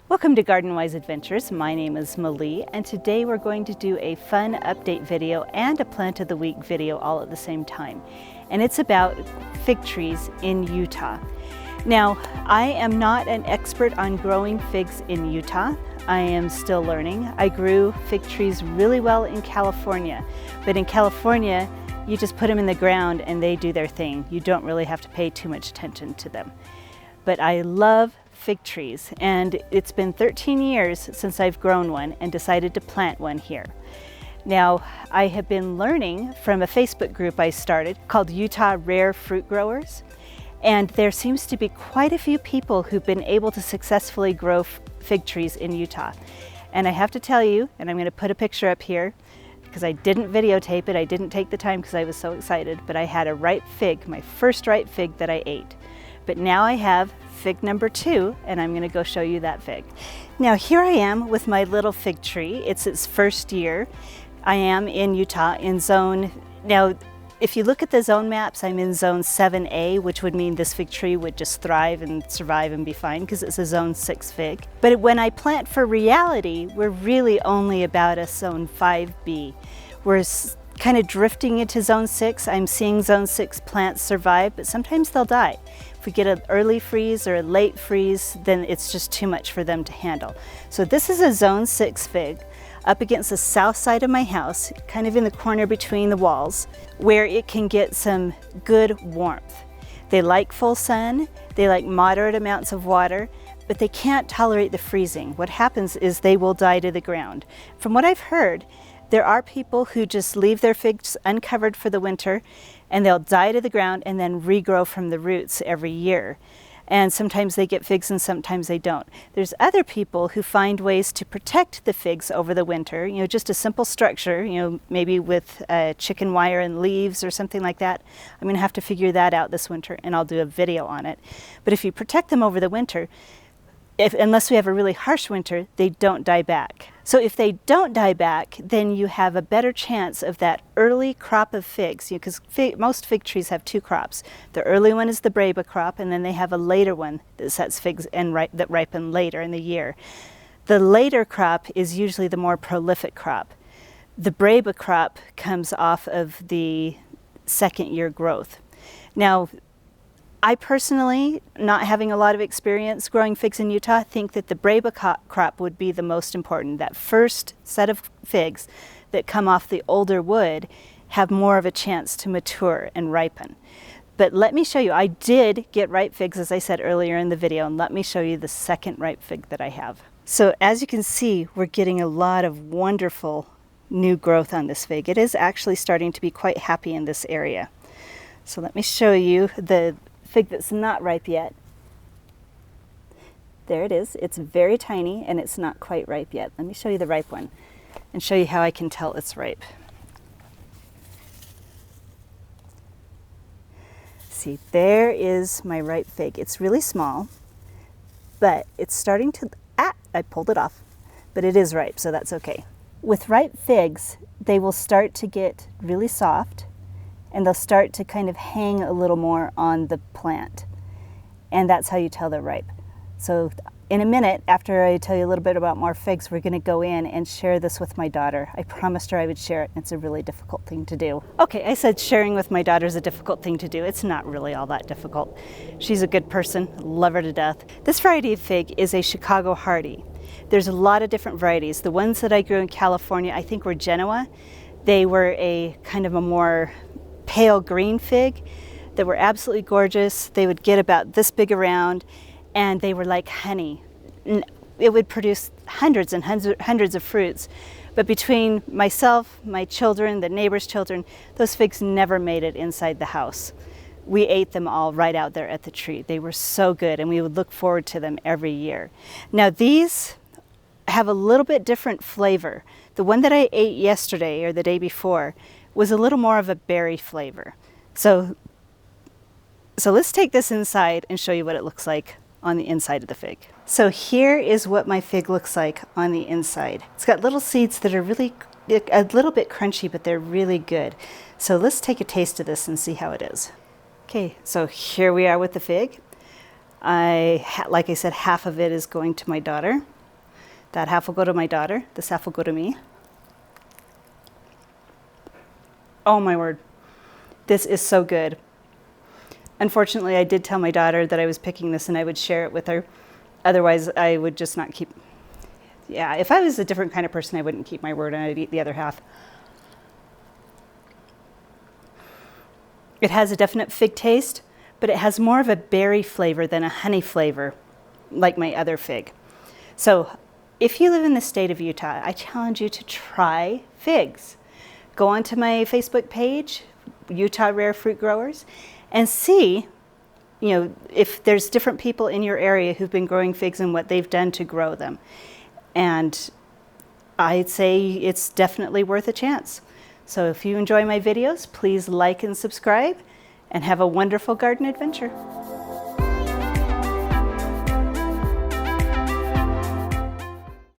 Welcome to Garden Wise Adventures. My name is Malie, and today we're going to do a fun update video and a plant of the week video all at the same time. And it's about fig trees in Utah. Now, I am not an expert on growing figs in Utah. I am still learning. I grew fig trees really well in California, but in California, you just put them in the ground and they do their thing. You don't really have to pay too much attention to them. But I love fig trees, and it's been 13 years since I've grown one and decided to plant one here. Now, I have been learning from a Facebook group I started called Utah Rare Fruit Growers, and there seems to be quite a few people who've been able to successfully grow fig trees in Utah. And I have to tell you, and I'm going to put a picture up here because I didn't videotape it, I didn't take the time because I was so excited, but I had a ripe fig, my first ripe fig that I ate. But now I have fig number 2, and I'm going to go show you that fig. Now here I am with my little fig tree. It's its first year. I am in Utah in zone, now if you look at the zone maps, I'm in zone 7A, which would mean this fig tree would just thrive and survive and be fine because it's a zone 6 fig. But when I plant for reality, we're really only about a zone 5B. We're kind of drifting into zone 6. I'm seeing zone 6 plants survive, but sometimes they'll die. If we get an early freeze or a late freeze, then it's just too much for them to handle. So this is a zone 6 fig up against the south side of my house, kind of in the corner between the walls, where it can get some good warmth. They like full sun, they like moderate amounts of water, but they can't tolerate the freezing. What happens is they will die to the ground. From what I've heard, there are people who just leave their figs uncovered for the winter and they'll die to the ground and then regrow from the roots every year. And sometimes they get figs and sometimes they don't. There's other people who find ways to protect the figs over the winter, just a simple structure, maybe with chicken wire and leaves or something like that. I'm gonna have to figure that out this winter and I'll do a video on it. But if you protect them over the winter, unless we have a really harsh winter, they don't die back. So if they don't die back, then you have a better chance of that early crop of figs, because most fig trees have 2 crops. The early one is the Breba crop, and then they have a later one that sets figs and that ripen later in the year. The later crop is usually the more prolific crop. The Breba crop comes off of the second year growth. Now, I personally, not having a lot of experience growing figs in Utah, think that the Breba crop would be the most important. That first set of figs that come off the older wood have more of a chance to mature and ripen. But let me show you, I did get ripe figs, as I said earlier in the video, and let me show you the second ripe fig that I have. So as you can see, we're getting a lot of wonderful new growth on this fig. It is actually starting to be quite happy in this area. So let me show you the fig that's not ripe yet. There it is. It's very tiny and it's not quite ripe yet. Let me show you the ripe one and show you how I can tell it's ripe. See, there is my ripe fig. It's really small, but it's starting to, I pulled it off, but it is ripe, so that's okay. With ripe figs, they will start to get really soft and they'll start to kind of hang a little more on the plant. And that's how you tell they're ripe. So in a minute, after I tell you a little bit about more figs, we're gonna go in and share this with my daughter. I promised her I would share it. It's a really difficult thing to do. Okay, I said sharing with my daughter is a difficult thing to do. It's not really all that difficult. She's a good person, love her to death. This variety of fig is a Chicago Hardy. There's a lot of different varieties. The ones that I grew in California, I think were Genoa. They were a kind of a more pale green fig that were absolutely gorgeous. They would get about this big around and they were like honey. It would produce hundreds and hundreds of fruits. But between myself, my children, the neighbors' children, those figs never made it inside the house. We ate them all right out there at the tree. They were so good and we would look forward to them every year. Now these have a little bit different flavor. The one that I ate yesterday or the day before was a little more of a berry flavor. So let's take this inside and show you what it looks like on the inside of the fig. So here is what my fig looks like on the inside. It's got little seeds that are really a little bit crunchy, but they're really good. So let's take a taste of this and see how it is. Okay, so here we are with the fig. Like I said, half of it is going to my daughter. That half will go to my daughter. This half will go to me. Oh my word. This is so good. Unfortunately, I did tell my daughter that I was picking this and I would share it with her. Otherwise, I would just not keep. Yeah, if I was a different kind of person, I wouldn't keep my word and I'd eat the other half. It has a definite fig taste, but it has more of a berry flavor than a honey flavor, like my other fig. So if you live in the state of Utah, I challenge you to try figs. Go onto my Facebook page, Utah Rare Fruit Growers, and see, if there's different people in your area who've been growing figs and what they've done to grow them. And I'd say it's definitely worth a chance. So if you enjoy my videos, please like and subscribe, and have a wonderful garden adventure.